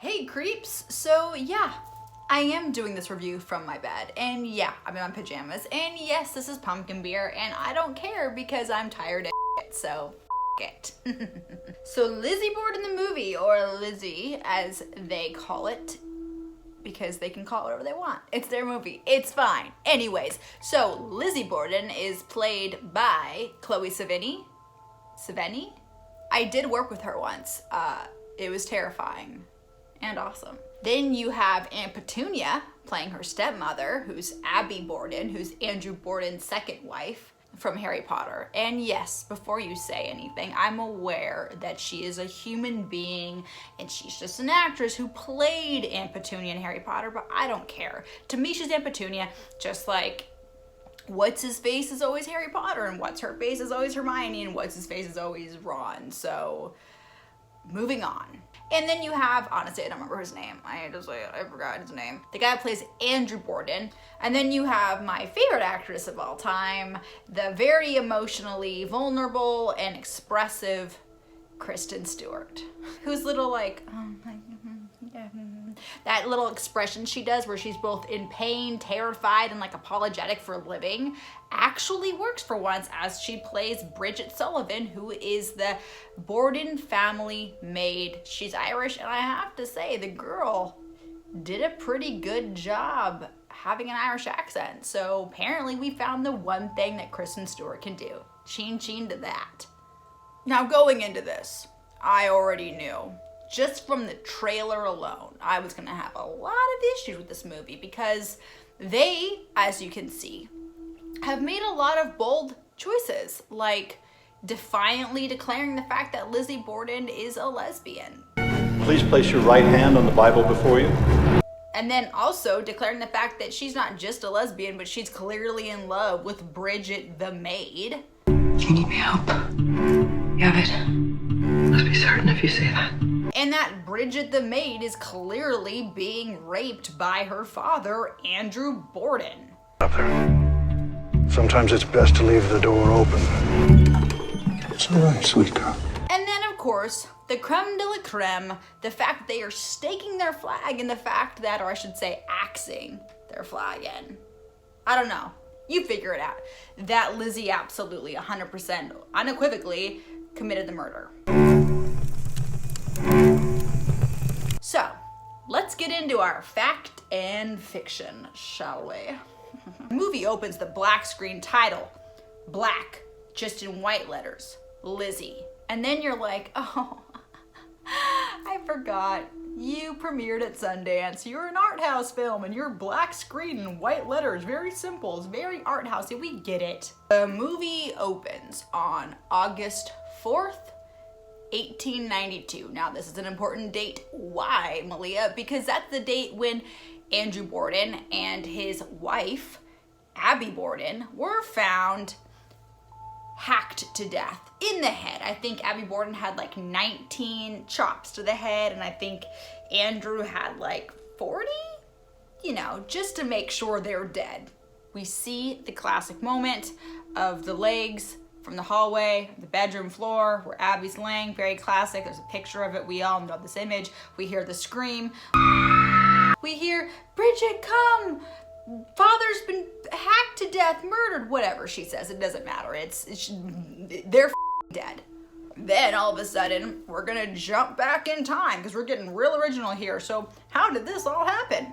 Hey creeps! So yeah, I am doing this review from my bed, and yeah, I'm in my pajamas, and yes, this is pumpkin beer, and I don't care because I'm tired of it, so it. So Lizzie Borden the movie, or Lizzie as they call it, because they can call it whatever they want. It's their movie, it's fine. Anyways, so Lizzie Borden is played by Chloe Sevigny. Sevigny? I did work with her once. It was terrifying and awesome. Then you have Aunt Petunia playing her stepmother, who's Abby Borden, who's Andrew Borden's second wife from Harry Potter. And yes, before you say anything, I'm aware that she is a human being and she's just an actress who played Aunt Petunia in Harry Potter, but I don't care. To me, she's Aunt Petunia, just like what's his face is always Harry Potter, and what's her face is always Hermione, and what's his face is always Ron. So moving on. And then you have, honestly, I don't remember his name. I forgot his name. The guy who plays Andrew Borden. And then you have my favorite actress of all time, the very emotionally vulnerable and expressive Kristen Stewart, whose little that little expression she does where she's both in pain, terrified, and apologetic for living actually works for once, as she plays Bridget Sullivan, who is the Borden family maid. She's Irish, and I have to say the girl did a pretty good job having an Irish accent. So apparently we found the one thing that Kristen Stewart can do. Sheen to that. Now going into this, I already knew, just from the trailer alone, I was gonna have a lot of issues with this movie because they, as you can see, have made a lot of bold choices, like defiantly declaring the fact that Lizzie Borden is a lesbian. Please place your right hand on the Bible before you. And then also declaring the fact that she's not just a lesbian, but she's clearly in love with Bridget the maid. You need me help. You have it. Let's be certain if you say that. And that Bridget the maid is clearly being raped by her father, Andrew Borden. Up there. Sometimes it's best to leave the door open. It's all right, sweet girl. And then, of course, the creme de la creme, the fact that they are staking their flag, and the fact that, or I should say, axing their flag in. I don't know. You figure it out. That Lizzie absolutely, 100%, unequivocally committed the murder. So, let's get into our fact and fiction, shall we? The movie opens the black screen title, black, just in white letters, Lizzie. And then you're like, oh, I forgot. You premiered at Sundance. You're an art house film and you're black screen in white letters. Very simple. It's very art housey. We get it. The movie opens on August 4th, 1892. Now, this is an important date. Why, Malia? Because that's the date when Andrew Borden and his wife, Abby Borden, were found hacked to death in the head. I think Abby Borden had 19 chops to the head, and I think Andrew had 40? Just to make sure they're dead. We see the classic moment of the legs from the hallway, the bedroom floor where Abby's laying, very classic. There's a picture of it. We all know this image. We hear the scream. We hear, Bridget, come! Father's been hacked to death, murdered, whatever she says. It doesn't matter. They're dead. Then all of a sudden, we're gonna jump back in time because we're getting real original here. So how did this all happen?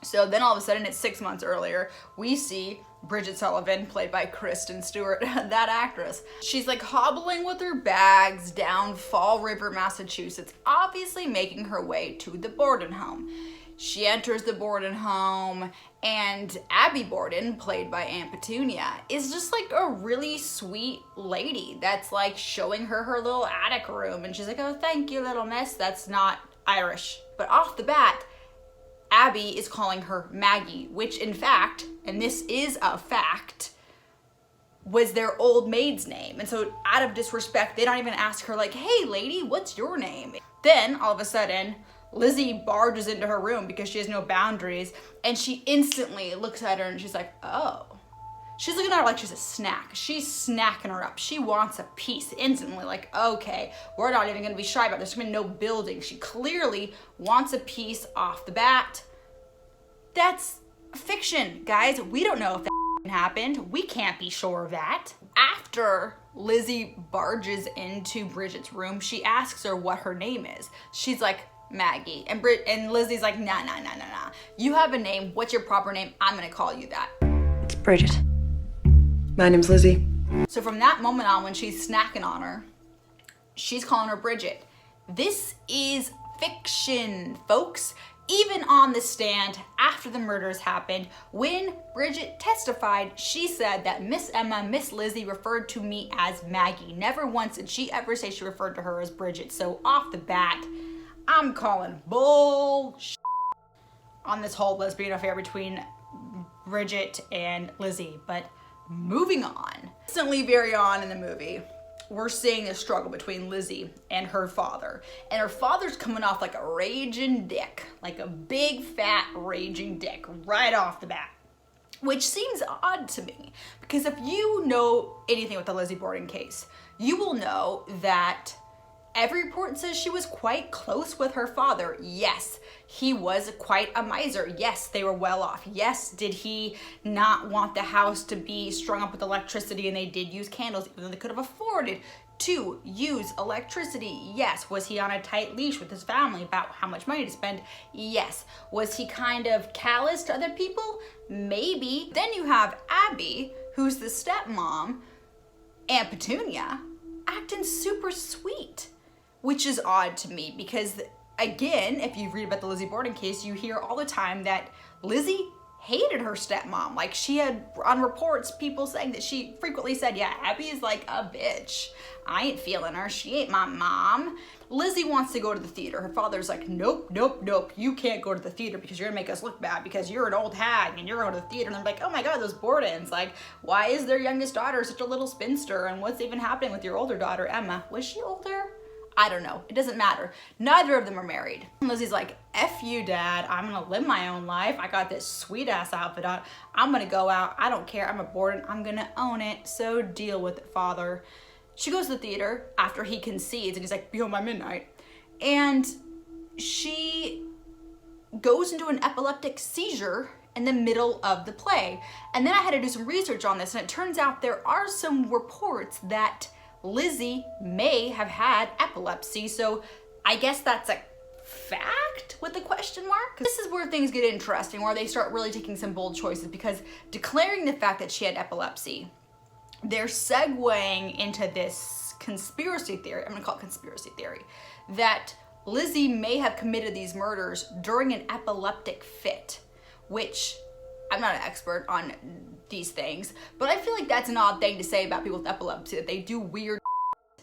So then all of a sudden, it's 6 months earlier, we see Bridget Sullivan, played by Kristen Stewart, that actress. She's hobbling with her bags down Fall River, Massachusetts, obviously making her way to the Borden home. She enters the Borden home, and Abby Borden, played by Aunt Petunia, is just a really sweet lady that's showing her little attic room, and she's like, oh, thank you, little miss. That's not Irish. But off the bat, Abby is calling her Maggie, which in fact, and this is a fact, was their old maid's name. And so out of disrespect, they don't even ask her hey lady, what's your name? Then all of a sudden, Lizzie barges into her room because she has no boundaries, and she instantly looks at her and she's like, oh, She's looking at her like she's a snack. She's snacking her up. She wants a piece instantly. Like, okay, we're not even gonna be shy about this. There's gonna be no building. She clearly wants a piece off the bat. That's fiction, guys. We don't know if that happened. We can't be sure of that. After Lizzie barges into Bridget's room, she asks her what her name is. She's like, Maggie. And Lizzie's like, nah. You have a name. What's your proper name? I'm gonna call you that. It's Bridget. My name's Lizzie. So from that moment on, when she's snacking on her, she's calling her Bridget. This is fiction, folks. Even on the stand, after the murders happened, when Bridget testified, she said that Miss Emma, Miss Lizzie referred to me as Maggie. Never once did she ever say she referred to her as Bridget. So off the bat, I'm calling bullshit on this whole lesbian affair between Bridget and Lizzie. But moving on. Recently, very on in the movie, we're seeing the struggle between Lizzie and her father. And her father's coming off like a raging dick, like a big fat raging dick right off the bat. Which seems odd to me, because if you know anything with the Lizzie Borden case, you will know that every report says she was quite close with her father. Yes, he was quite a miser. Yes, they were well off. Yes, did he not want the house to be strung up with electricity, and they did use candles even though they could have afforded to use electricity? Yes. Was he on a tight leash with his family about how much money to spend? Yes. Was he kind of callous to other people? Maybe. Then you have Abby, who's the stepmom, and Petunia acting super sweet, which is odd to me because, again, if you read about the Lizzie Borden case, you hear all the time that Lizzie hated her stepmom. Like, she had on reports people saying that she frequently said, yeah, Abby is like a bitch. I ain't feeling her. She ain't my mom. Lizzie wants to go to the theater. Her father's like, nope. You can't go to the theater because you're gonna make us look bad because you're an old hag and you're going to the theater. And I'm like, oh my God, those Bordens. Like, why is their youngest daughter such a little spinster? And what's even happening with your older daughter, Emma? Was she older? I don't know. It doesn't matter. Neither of them are married. And Lizzie's like, F you, Dad. I'm gonna live my own life. I got this sweet ass outfit on. I'm gonna go out. I don't care. I'm a Borden. I'm gonna own it. So deal with it, Father. She goes to the theater after he concedes and he's like, be home by midnight. And she goes into an epileptic seizure in the middle of the play. And then I had to do some research on this, and it turns out there are some reports that Lizzie may have had epilepsy, so I guess that's a fact with a question mark. This is where things get interesting, where they start really taking some bold choices, because declaring the fact that she had epilepsy, they're segueing into this conspiracy theory, I'm gonna call it conspiracy theory, that Lizzie may have committed these murders during an epileptic fit, which I'm not an expert on these things, but I feel like that's an odd thing to say about people with epilepsy, that they do weird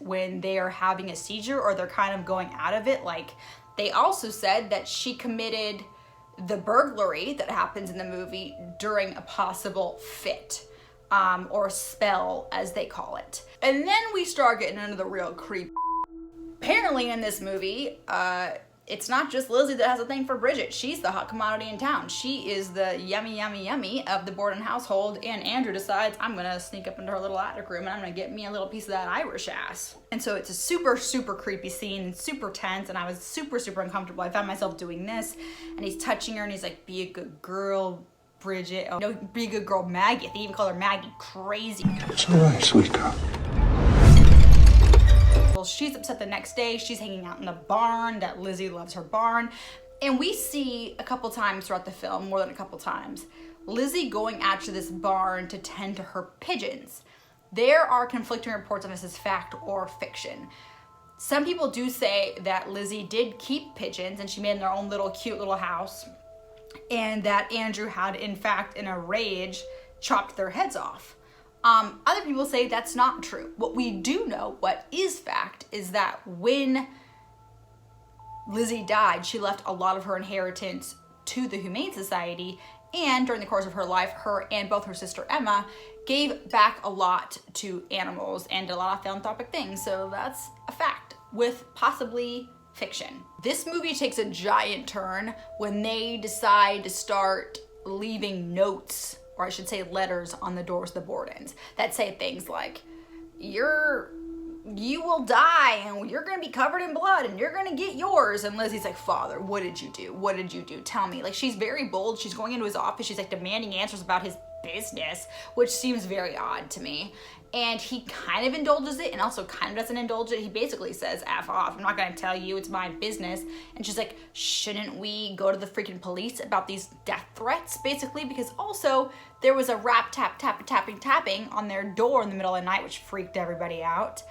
when they are having a seizure or they're kind of going out of it. Like, they also said that she committed the burglary that happens in the movie during a possible fit, or spell as they call it. And then we start getting into the real creep. Apparently in this movie, it's not just Lizzie that has a thing for Bridget. She's the hot commodity in town. She is the yummy of the Borden household, and Andrew decides, I'm gonna sneak up into her little attic room and I'm gonna get me a little piece of that Irish ass. And so it's a super creepy scene, super tense, and I was super uncomfortable. I found myself doing this, and he's touching her and he's like, be a good girl, Bridget. Oh, no, be a good girl, Maggie. They even call her Maggie. Crazy. It's all right, sweet girl. Well, she's upset the next day. She's hanging out in the barn, that Lizzie loves her barn. And we see a couple times throughout the film, more than a couple times, Lizzie going out to this barn to tend to her pigeons. There are conflicting reports on this as fact or fiction. Some people do say that Lizzie did keep pigeons and she made their own little cute little house, and that Andrew had, in fact, in a rage, chopped their heads off. Other people say that's not true. What we do know, what is fact, is that when Lizzie died, she left a lot of her inheritance to the Humane Society, and during the course of her life, her and both her sister Emma gave back a lot to animals and did a lot of philanthropic things. So that's a fact, with possibly fiction. This movie takes a giant turn when they decide to start leaving notes or I should say letters on the doors of the Bordens that say things like, you will die and you're gonna be covered in blood and you're gonna get yours. And Lizzie's like, Father, what did you do? What did you do? Tell me. Like, she's very bold. She's going into his office. She's like demanding answers about his business, which seems very odd to me. And he kind of indulges it and also kind of doesn't indulge it. He basically says, F off, I'm not gonna tell you, it's my business. And she's like, shouldn't we go to the freaking police about these death threats, basically? Because also there was a rap, tap, tapping on their door in the middle of the night, which freaked everybody out.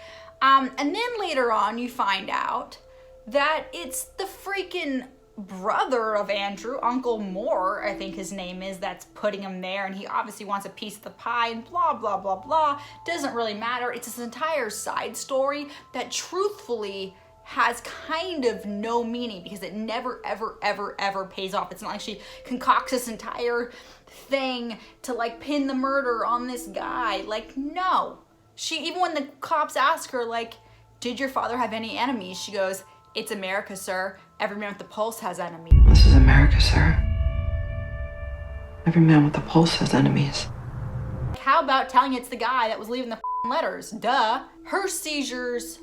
And then later on you find out that it's the freaking brother of Andrew, Uncle Moore, I think his name is, that's putting him there, and he obviously wants a piece of the pie and blah, blah, blah, blah. Doesn't really matter. It's this entire side story that truthfully has kind of no meaning because it never, ever, ever, ever pays off. It's not like she concocts this entire thing to like pin the murder on this guy. Like, no. She, even when the cops ask her, like, did your father have any enemies? She goes, it's America, sir. Every man with the pulse has enemies. This is America, sir. Every man with a pulse has enemies. How about telling it's the guy that was leaving the letters? Duh. Her seizures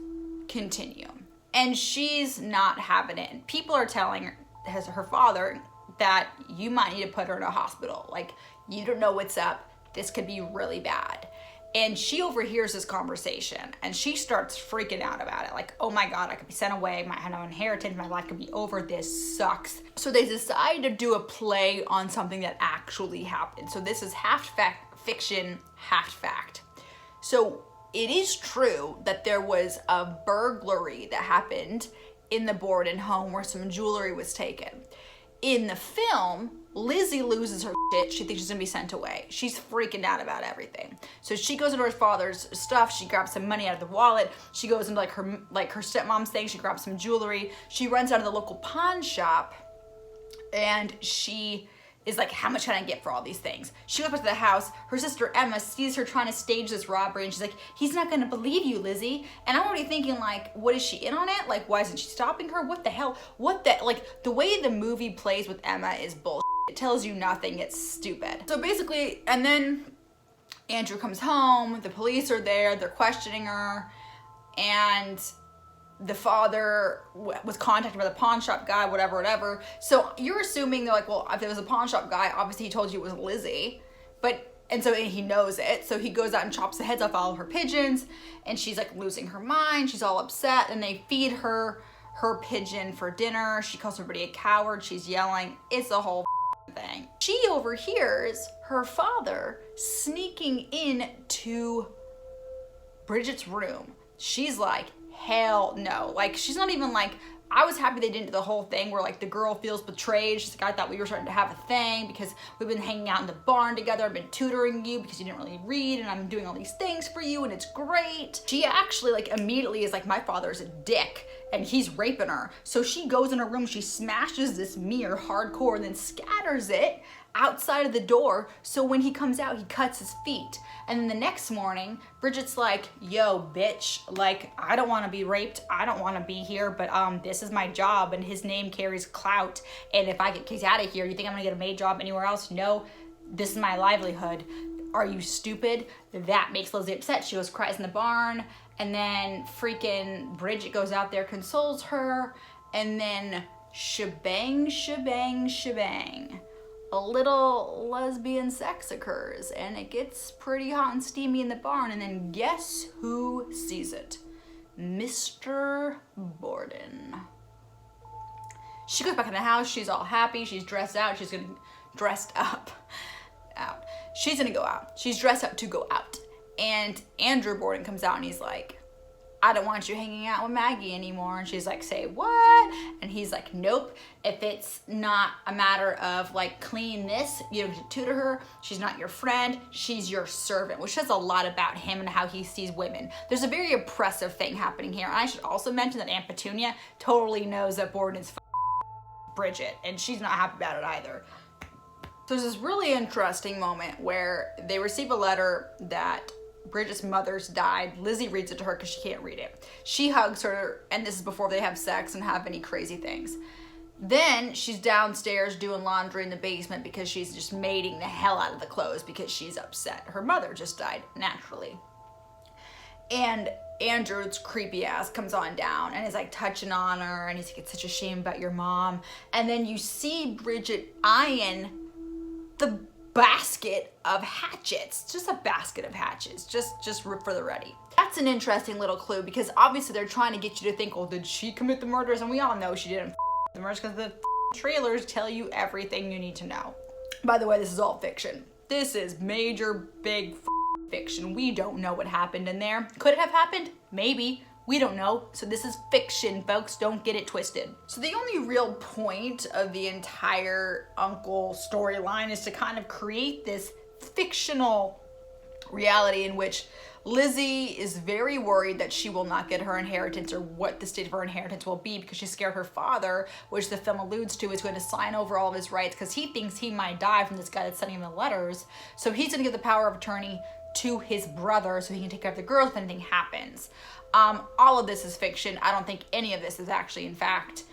continue, and she's not having it. And people are telling her father that you might need to put her in a hospital. Like, you don't know what's up. This could be really bad. And she overhears this conversation and she starts freaking out about it. Like, oh my God, I could be sent away. I have no inheritance. My life could be over. This sucks. So they decide to do a play on something that actually happened. So this is half fact, fiction, half fact. So it is true that there was a burglary that happened in the Borden home where some jewelry was taken. In the film, Lizzie loses her shit. She thinks she's gonna be sent away. She's freaking out about everything. So she goes into her father's stuff. She grabs some money out of the wallet. She goes into her stepmom's thing. She grabs some jewelry. She runs out of the local pawn shop, and she is like, how much can I get for all these things? She goes back to the house. Her sister Emma sees her trying to stage this robbery, and she's like, he's not gonna believe you, Lizzie. And I'm already thinking, like, what is she in on it? Like, why isn't she stopping her? What the hell? Like, the way the movie plays with Emma is bullshit. It tells you nothing. It's stupid. So basically, and then Andrew comes home. The police are there. They're questioning her, and the father was contacted by the pawn shop guy, whatever. So you're assuming they're like, well, if it was a pawn shop guy, obviously he told you it was Lizzie, and he knows it. So he goes out and chops the heads off all of her pigeons, and she's like losing her mind. She's all upset, and they feed her pigeon for dinner. She calls everybody a coward. She's yelling. It's a whole thing. She overhears her father sneaking into Bridget's room. She's like, hell no. Like, she's not even like, I was happy they didn't do the whole thing where like the girl feels betrayed. She's like, I thought we were starting to have a thing because we've been hanging out in the barn together. I've been tutoring you because you didn't really read, and I'm doing all these things for you, and it's great. She actually like immediately is like, my father's a dick and he's raping her. So she goes in her room, she smashes this mirror hardcore and then scatters it outside of the door. So when he comes out, he cuts his feet. And then the next morning, Bridget's like, yo, bitch, like, I don't want to be raped. I don't want to be here, but this is my job, and his name carries clout. And if I get kicked out of here, you think I'm going to get a maid job anywhere else? No, this is my livelihood. Are you stupid? That makes Lizzie upset. She goes, cries in the barn. And then freaking Bridget goes out there, consoles her. And then shebang, a little lesbian sex occurs, and it gets pretty hot and steamy in the barn. And then guess who sees it? Mr. Borden. She goes back in the house. She's all happy. She's dressed out. She's dressed up. She's gonna go out. She's dressed up to go out. And Andrew Borden comes out and he's like, I don't want you hanging out with Maggie anymore. And she's like, say what? And he's like, nope. If it's not a matter of like clean this, you don't get to tutor her. She's not your friend. She's your servant, which says a lot about him and how he sees women. There's a very oppressive thing happening here. And I should also mention that Aunt Petunia totally knows that Borden is Bridget, and she's not happy about it either. So there's this really interesting moment where they receive a letter that Bridget's mother's died. Lizzie reads it to her because she can't read it. She hugs her, and this is before they have sex and have any crazy things. Then she's downstairs doing laundry in the basement because she's just mating the hell out of the clothes because she's upset. Her mother just died, naturally. And Andrew's creepy ass comes on down and is like touching on her, and he's like, it's such a shame about your mom. And then you see Bridget eyeing the basket of hatchets, just a basket of hatchets, just for the ready. That's an interesting little clue, because obviously they're trying to get you to think, well, did she commit the murders? And we all know she didn't the murders, because the trailers tell you everything you need to know. By the way, this is all fiction. This is major, big fiction. We don't know what happened in there. Could it have happened? Maybe. We don't know. So this is fiction, folks. Don't get it twisted. So the only real point of the entire uncle storyline is to kind of create this fictional reality in which Lizzie is very worried that she will not get her inheritance, or what the state of her inheritance will be, because she's scared her father, which the film alludes to, is going to sign over all of his rights because he thinks he might die from this guy that's sending him the letters. So he's going to give the power of attorney to his brother so he can take care of the girl if anything happens. All of this is fiction. I don't think any of this is actually in fact.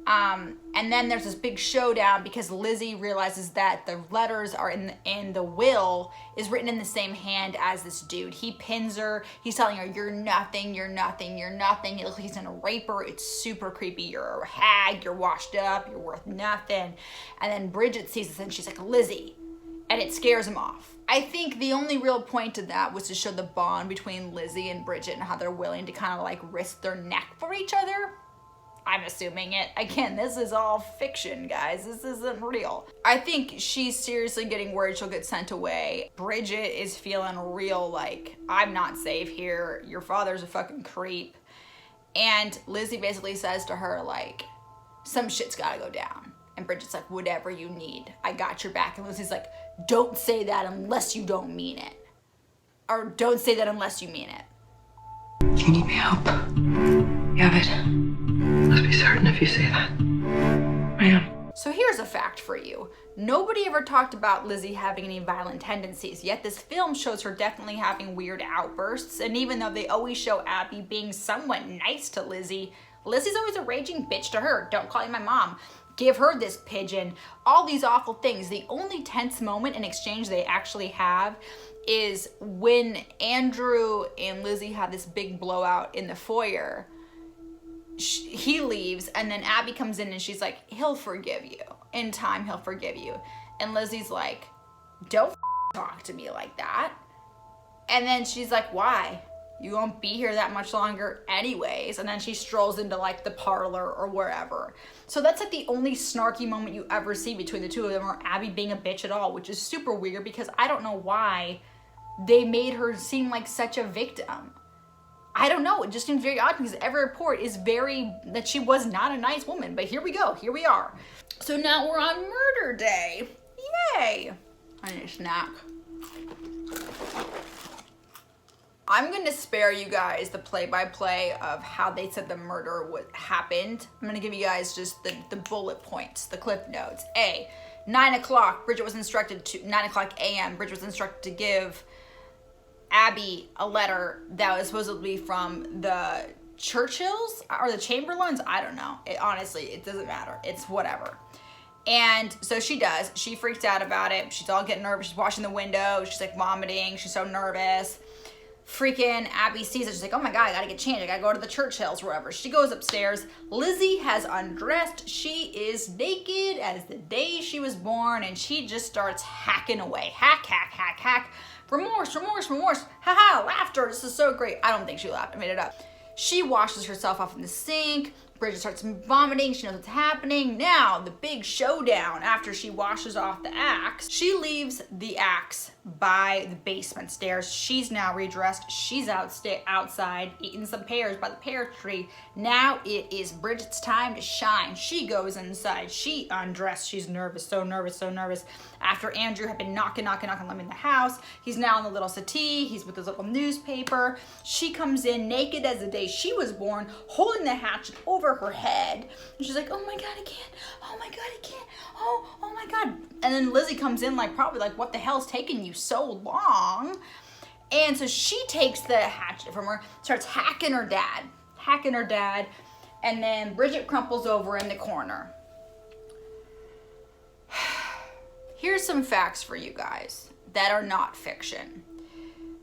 And then there's this big showdown because Lizzie realizes that the letters are in the will is written in the same hand as this dude. He pins her. He's telling her, you're nothing, you're nothing, you're nothing. He looks like he's gonna rape her. It's super creepy. You're a hag, you're washed up, you're worth nothing. And then Bridget sees this and she's like, Lizzie. And it scares him off. I think the only real point of that was to show the bond between Lizzie and Bridget and how they're willing to kind of like risk their neck for each other. I'm assuming it. Again, this is all fiction, guys. This isn't real. I think she's seriously getting worried she'll get sent away. Bridget is feeling real like, I'm not safe here. Your father's a fucking creep. And Lizzie basically says to her, like, some shit's gotta go down. And Bridget's like, whatever you need, I got your back. And Lizzie's like, don't say that unless you don't mean it. Or don't say that unless you mean it. You need my help. You have it. Let's be certain if you say that. I am. So here's a fact for you. Nobody ever talked about Lizzie having any violent tendencies, yet this film shows her definitely having weird outbursts. And even though they always show Abby being somewhat nice to Lizzie, Lizzie's always a raging bitch to her. Don't call me my mom. Give her this pigeon. All these awful things. The only tense moment in exchange they actually have is when Andrew and Lizzie have this big blowout in the foyer. He leaves, and then Abby comes in and she's like, he'll forgive you. In time, he'll forgive you. And Lizzie's like, don't talk to me like that. And then she's like, why? You won't be here that much longer anyways. And then she strolls into like the parlor or wherever. So that's like the only snarky moment you ever see between the two of them, or Abby being a bitch at all, which is super weird because I don't know why they made her seem like such a victim. I don't know, it just seems very odd because every report is that she was not a nice woman, but here we go, here we are. So now we're on murder day. Yay! I need a snack. I'm gonna spare you guys the play-by-play of how they said the murder happened. I'm gonna give you guys just the bullet points, the cliff notes. 9 o'clock, Bridget was instructed to, 9 o'clock a.m., Bridget was instructed to give Abby a letter that was supposedly from the Churchills or the Chamberlains. I don't know. Honestly, it doesn't matter. It's whatever. And so she does. She freaks out about it. She's all getting nervous. She's washing the window. She's like vomiting. She's so nervous. Freaking Abby sees it. She's like, oh my God, I gotta get changed. I gotta go to the Churchills or wherever. She goes upstairs. Lizzie has undressed. She is naked as the day she was born, and she just starts hacking away. Hack, hack, hack, hack. Remorse, remorse, remorse. Haha, laughter. This is so great. I don't think she laughed. I made it up. She washes herself off in the sink. Bridget starts vomiting. She knows what's happening. Now, the big showdown after she washes off the axe. She leaves the axe by the basement stairs. She's now redressed. She's outside eating some pears by the pear tree. Now it is Bridget's time to shine. She goes inside. She undressed. She's nervous, so nervous, so nervous. After Andrew had been knocking them in the house, he's now on the little settee. He's with his little newspaper. She comes in naked as the day she was born, holding the hatchet over her head. And she's like, oh my God, I can't. Oh my God, I can't. Oh my God. And then Lizzie comes in probably like, what the hell's taking you so long? And so she takes the hatchet from her, starts hacking her dad. And then Bridget crumples over in the corner. here's some facts for you guys that are not fiction.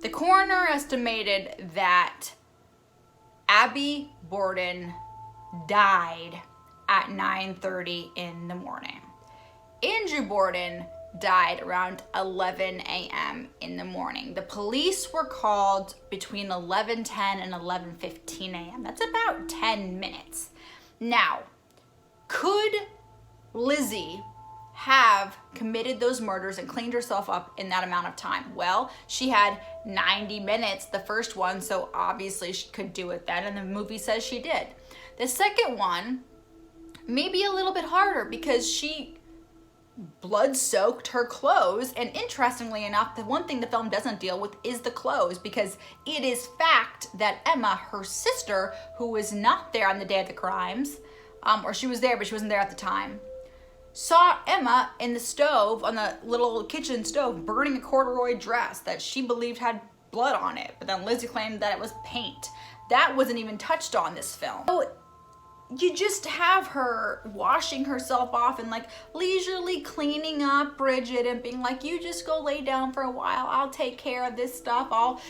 The coroner estimated that Abby Borden died at 9:30 in the morning. Andrew Borden died around 11 a.m. in the morning. The police were called between 11:10 and 11:15 a.m. That's about 10 minutes. Now, could Lizzie have committed those murders and cleaned herself up in that amount of time? Well, she had 90 minutes, the first one, so obviously she could do it then, and the movie says she did. The second one, maybe a little bit harder because she blood-soaked her clothes, and interestingly enough, the one thing the film doesn't deal with is the clothes, because it is fact that Emma, her sister, who was not there on the day of the crimes, or she was there but she wasn't there at the time, saw Emma in the stove, on the little kitchen stove, burning a corduroy dress that she believed had blood on it, but then Lizzie claimed that it was paint. That wasn't even touched on this film. So you just have her washing herself off and like leisurely cleaning up Bridget and being like, you just go lay down for a while, I'll take care of this stuff, I'll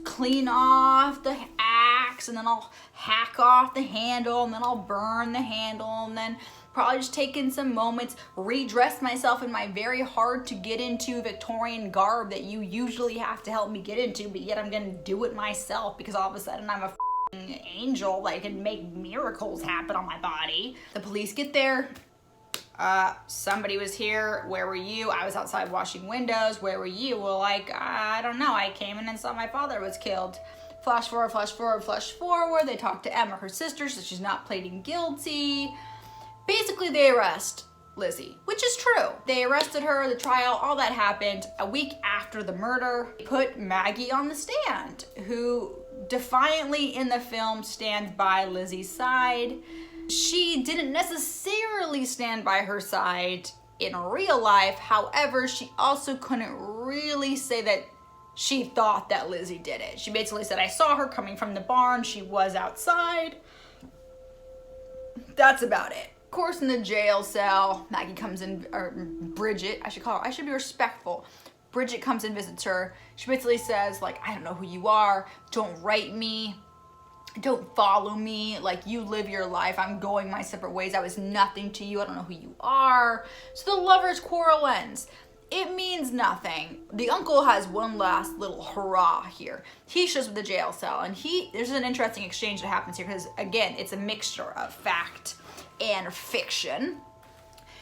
clean off the axe, and then I'll hack off the handle, and then I'll burn the handle, and then probably just take in some moments, redress myself in my very hard to get into Victorian garb that you usually have to help me get into, but yet I'm gonna do it myself because all of a sudden I'm a angel that can make miracles happen on my body. The police get there. Somebody was here. Where were you? I was outside washing windows. Where were you? Well, like, I don't know. I came in and saw my father was killed. Flash forward, flash forward, flash forward. They talk to Emma, her sister, so she's not pleading guilty. Basically, they arrest Lizzie, which is true. They arrested her, the trial, all that happened a week after the murder. They put Maggie on the stand, who defiantly in the film stands by Lizzie's side. She didn't necessarily stand by her side in real life. However, she also couldn't really say that she thought that Lizzie did it. She basically said, I saw her coming from the barn. She was outside. That's about it. Of course, in the jail cell, Maggie comes in, or Bridget, I should be respectful. Bridget comes and visits her. She basically says, like, I don't know who you are. Don't write me. Don't follow me. Like, you live your life. I'm going my separate ways. I was nothing to you. I don't know who you are. So the lovers' quarrel ends. It means nothing. The uncle has one last little hurrah here. He shows up at the jail cell, and there's an interesting exchange that happens here because, again, it's a mixture of fact and fiction.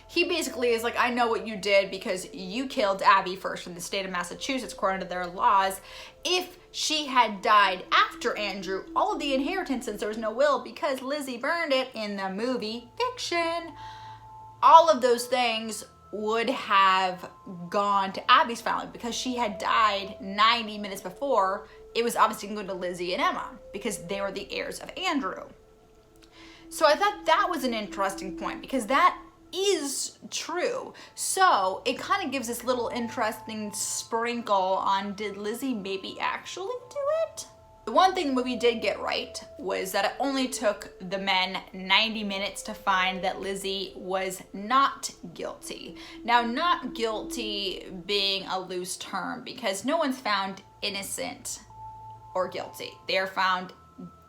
He basically is like, I know what you did because you killed Abby first in the state of Massachusetts, according to their laws. If she had died after Andrew, all of the inheritance, since there was no will because Lizzie burned it in the movie fiction, all of those things would have gone to Abby's family because she had died 90 minutes before. It was obviously going to go to Lizzie and Emma because they were the heirs of Andrew. So I thought that was an interesting point because that is true. So it kind of gives this little interesting sprinkle on, did Lizzie maybe actually do it? The one thing the movie did get right was that it only took the men 90 minutes to find that Lizzie was not guilty. Now, not guilty being a loose term because no one's found innocent or guilty. They are found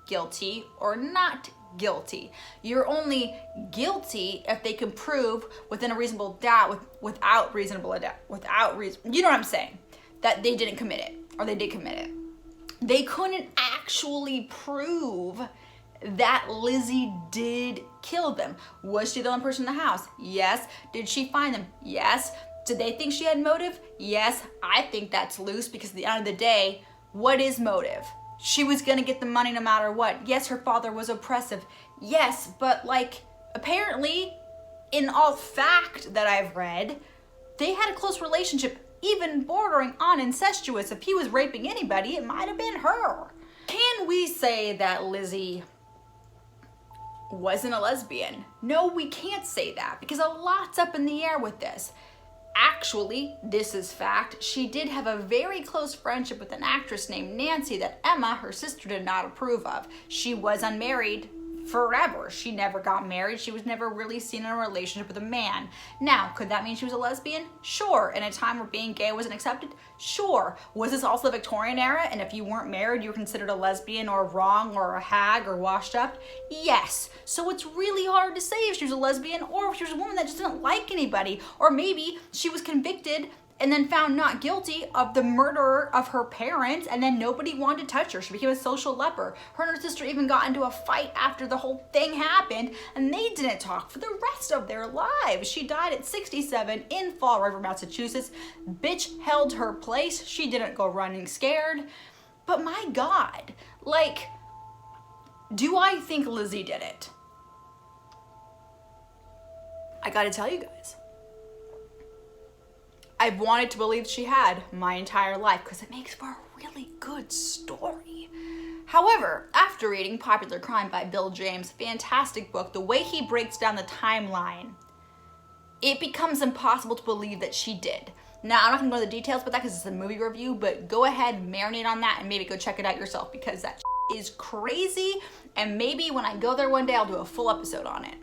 guilty or not guilty. You're only guilty if they can prove within a reasonable doubt, without reason, you know what I'm saying, that they didn't commit it or they did commit it. They couldn't actually prove that Lizzie did kill them. Was she the only person in the house? Yes. Did she find them? Yes. Did they think she had motive? Yes. I think that's loose because at the end of the day, what is motive? She was gonna get the money no matter what. Yes, her father was oppressive. Yes, but like, apparently, in all fact that I've read, they had a close relationship, even bordering on incestuous. If he was raping anybody, it might have been her. Can we say that Lizzie wasn't a lesbian? No, we can't say that because a lot's up in the air with this. Actually, this is fact, she did have a very close friendship with an actress named Nancy that Emma, her sister, did not approve of. She was unmarried, forever. She never got married. She was never really seen in a relationship with a man. Now, could that mean she was a lesbian? Sure. In a time where being gay wasn't accepted? Sure. Was this also the Victorian era, and if you weren't married, you were considered a lesbian or wrong or a hag or washed up? Yes. So it's really hard to say if she was a lesbian or if she was a woman that just didn't like anybody, or maybe she was convicted and then found not guilty of the murder of her parents, and then nobody wanted to touch her. She became a social leper. Her and her sister even got into a fight after the whole thing happened, and they didn't talk for the rest of their lives. She died at 67 in Fall River, Massachusetts. Bitch held her place. She didn't go running scared. But my God, like, do I think Lizzie did it? I gotta tell you guys, I've wanted to believe she had my entire life because it makes for a really good story. However, after reading Popular Crime by Bill James, fantastic book, the way he breaks down the timeline, it becomes impossible to believe that she did. Now, I'm not going to go into the details about that because it's a movie review, but go ahead, marinate on that, and maybe go check it out yourself because that is crazy, and maybe when I go there one day, I'll do a full episode on it.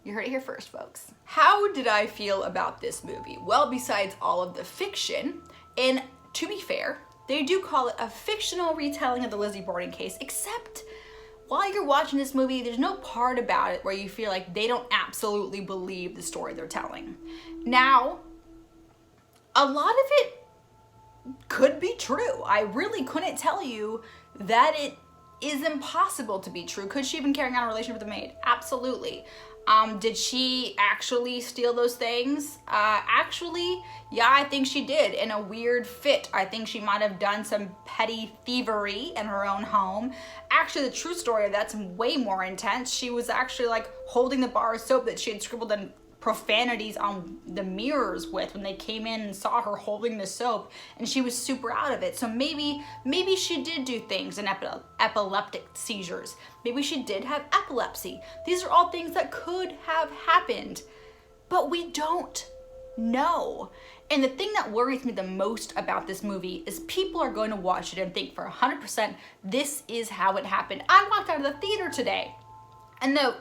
You heard it here first, folks. How did I feel about this movie? Well, besides all of the fiction, and to be fair, they do call it a fictional retelling of the Lizzie Borden case, except while you're watching this movie, there's no part about it where you feel like they don't absolutely believe the story they're telling. Now, a lot of it could be true. I really couldn't tell you that it is impossible to be true. Could she have been carrying on a relationship with a maid? Absolutely. Did she actually steal those things? Actually, yeah, I think she did in a weird fit. I think she might have done some petty thievery in her own home. Actually, the true story of that's way more intense. She was actually like holding the bar of soap that she had scribbled in profanities on the mirrors with when they came in and saw her holding the soap, and she was super out of it. So maybe she did do things in epileptic seizures. Maybe she did have epilepsy. These are all things that could have happened, but we don't know. And the thing that worries me the most about this movie is people are going to watch it and think for 100% this is how it happened. I walked out of the theater today, and the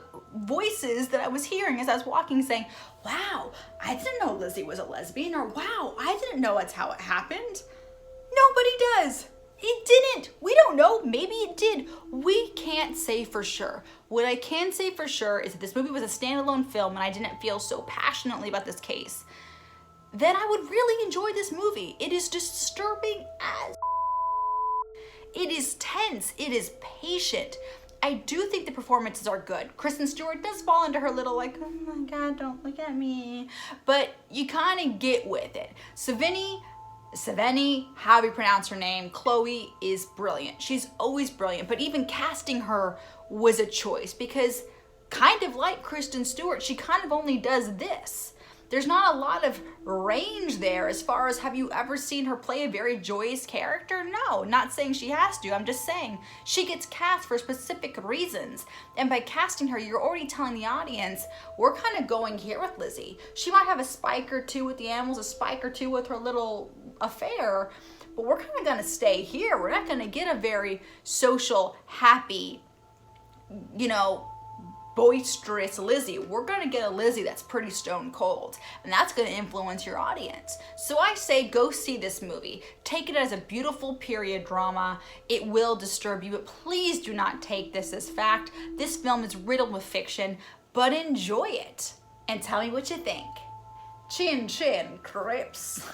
voices that I was hearing as I was walking saying, wow, I didn't know Lizzie was a lesbian, or wow, I didn't know that's how it happened. Nobody does. It didn't. We don't know. Maybe it did. We can't say for sure. What I can say for sure is that this movie was a standalone film and I didn't feel so passionately about this case, then I would really enjoy this movie. It is disturbing as it is tense. It is patient. I do think the performances are good. Kristen Stewart does fall into her little like, oh my God, don't look at me. But you kind of get with it. Saveni, however you pronounce her name, Chloe is brilliant. She's always brilliant. But even casting her was a choice because kind of like Kristen Stewart, she kind of only does this. There's not a lot of range there as far as have you ever seen her play a very joyous character? No, not saying she has to. I'm just saying she gets cast for specific reasons. And by casting her, you're already telling the audience, we're kind of going here with Lizzie. She might have a spike or two with the animals, a spike or two with her little affair, but we're kind of going to stay here. We're not going to get a very social, happy, boisterous Lizzie. We're going to get a Lizzie that's pretty stone cold, and that's going to influence your audience. So I say go see this movie. Take it as a beautiful period drama. It will disturb you, but please do not take this as fact. This film is riddled with fiction, but enjoy it and tell me what you think. Chin chin, creaks.